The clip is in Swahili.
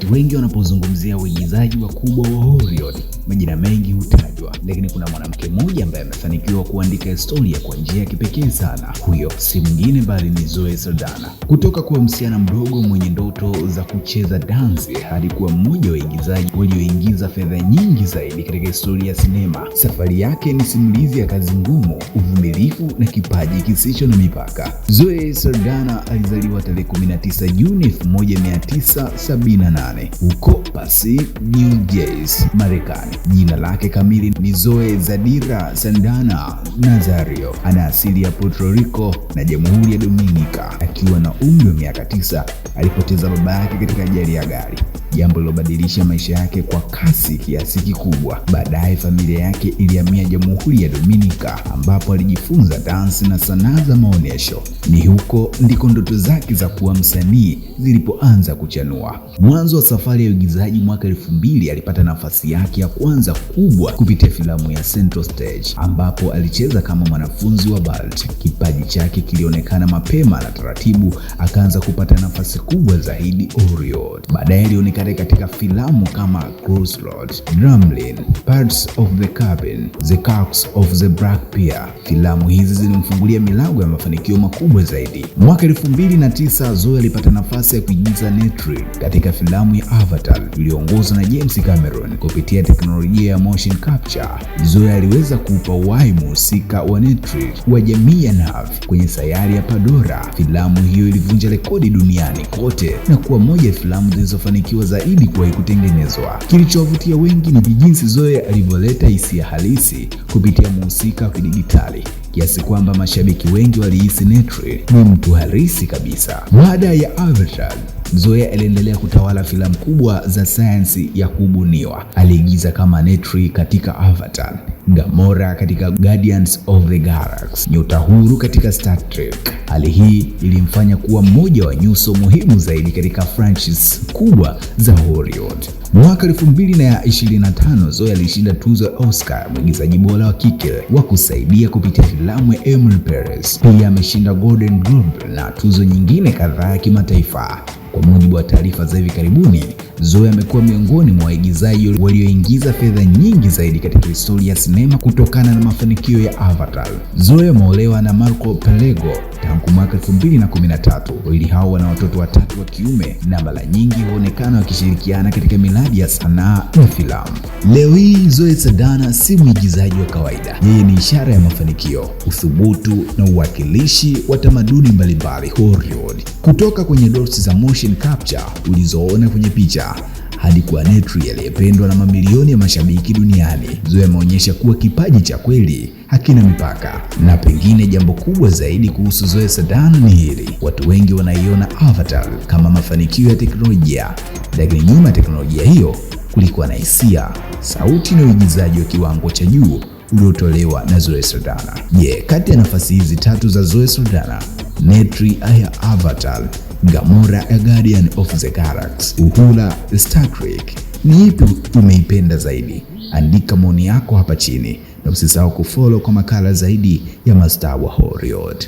Wakati wengi wanapozungumzia waigizaji wakubwa wa Hollywood, majina mengi hutajwa, lakini kuna mwanamke mmoja ambaye amefanikiwa kuandika historia kwa njia ya kipekee sana. Huyo si mwingine bali ni Zoe Saldana. Kutoka kuwa msichana mdogo mwenye ndoto za kucheza dansi hadi kuwa mmoja wa waigizaji walioingiza fedha nyingi zaidi katika historia ya sinema, safari yake ni simulizi ya kazi ngumu, uvumilivu na kipaji kisicho na mipaka. Zoe Saldana alizaliwa tarehe 19 Juni 1978 huko Passaic, New Jersey, Marekani. Jina lake kamili ni Zoe Zadira Saldana Nazario. Ana asili ya Puerto Rico na Jamhuri ya Dominica. Akiwa na umri wa miaka 9 alipoteza baba yake katika ajali ya gari, jambo lilobadilisha maisha yake kwa kasi kiasi kikubwa. Baadaye familia yake ilihamia Jamhuri ya Dominica ambapo alijifunza dansi na sanaa za maonyesho. Ni huko ndiko ndoto zake za kuwa msanii zilipoanza kuchanua. Mwanzo wa safari ya uigizaji mwaka 2000 alipata nafasi yake ya kwanza kubwa kupitia filamu ya Central Stage ambapo alicheza kama mwanafunzi wa Balt. Kipaji chake kilionekana mapema na taratibu akaanza kupata nafasi kubwa zaidi Hollywood. Baadaye alionekana katika filamu kama Crossroads, Drumline, Pirates of the Caribbean, The Curse of the Black Pearl. Filamu hizi zilimfungulia milango ya mafanikio makubwa zaidi. Mwaka 2009 Zoe alipata nafasi ya kuigiza Neytiri katika filamu ya Avatar iliyoongozwa na James Cameron. Kupitia teknolojia ya motion capture, Zoe aliweza kuupa uhai mhusika wa Neytiri wa jamii ya Na'vi kwenye sayari ya Pandora. Filamu hiyo ilivunja rekodi duniani kote na kuwa moja ya filamu zilizofanikiwa zaidi kuwahi kutengenezwa. Kilichowavutia wengi ni jinsi Zoe alivyoleta hisia halisi kupitia mhusika wa kidijitali, kiasi kwamba mashabiki wengi walihisi Neytiri ni mtu halisi kabisa. Baada ya Avatar, Zoe aliendelea kutawala filamu kubwa za sayansi ya kubuniwa. Aliigiza kama Neytiri katika Avatar, Gamora katika Guardians of the Galaxy, Nyota Huru katika Star Trek. Hali hii ilimfanya kuwa mmoja wa nyuso muhimu zaidi katika franchise kubwa za Hollywood. Mwaka 2025 Zoe alishinda tuzo ya Oscar mwigizaji bora wa kike wa kusaidia kupitia filamu ya Emily Perez. Pia ameshinda Golden Globe na tuzo nyingine kadhaa ya kimataifa. Kwa mujibu wa taarifa za hivi karibuni, Zoe amekuwa miongoni mwa waigizaji walioingiza fedha nyingi zaidi katika historia ya sinema kutokana na mafanikio ya Avatar. Zoe ameolewa na Marco Pelego tangu mwaka 2013. Wawili hao wana watoto watatu wa kiume na mara nyingi huonekana wakishirikiana katika miradi ya sanaa na filamu. Leo hii Zoe Saldana si mwigizaji wa kawaida. Yeye ni ishara ya mafanikio, uthubutu na uwakilishi wa tamaduni mbalimbali Hollywood. Kutoka kwenye dots za motion capture ulizoona kwenye picha hadi kwa Neytiri aliyependwa na mamilioni ya mashabiki duniani, Zoe ameonyesha kuwa kipaji cha kweli hakina mipaka. Na pengine jambo kubwa zaidi kuhusu Zoe Saldana ni hili: watu wengi wanaiona Avatar kama mafanikio ya teknolojia, lakini nyuma ya teknolojia hiyo kulikuwa na hisia, sauti na uigizaji wa kiwango cha juu uliotolewa na Zoe Saldana. Kati ya nafasi hizi tatu za Zoe Saldana, Neytiri ya Avatar, Gamora ya Guardian of the Galaxy, Uhura Star Trek, ni ipi umeipenda zaidi? Andika maoni yako hapa chini na usisahau kufollow kwa makala zaidi ya mastaa wa Hollywood.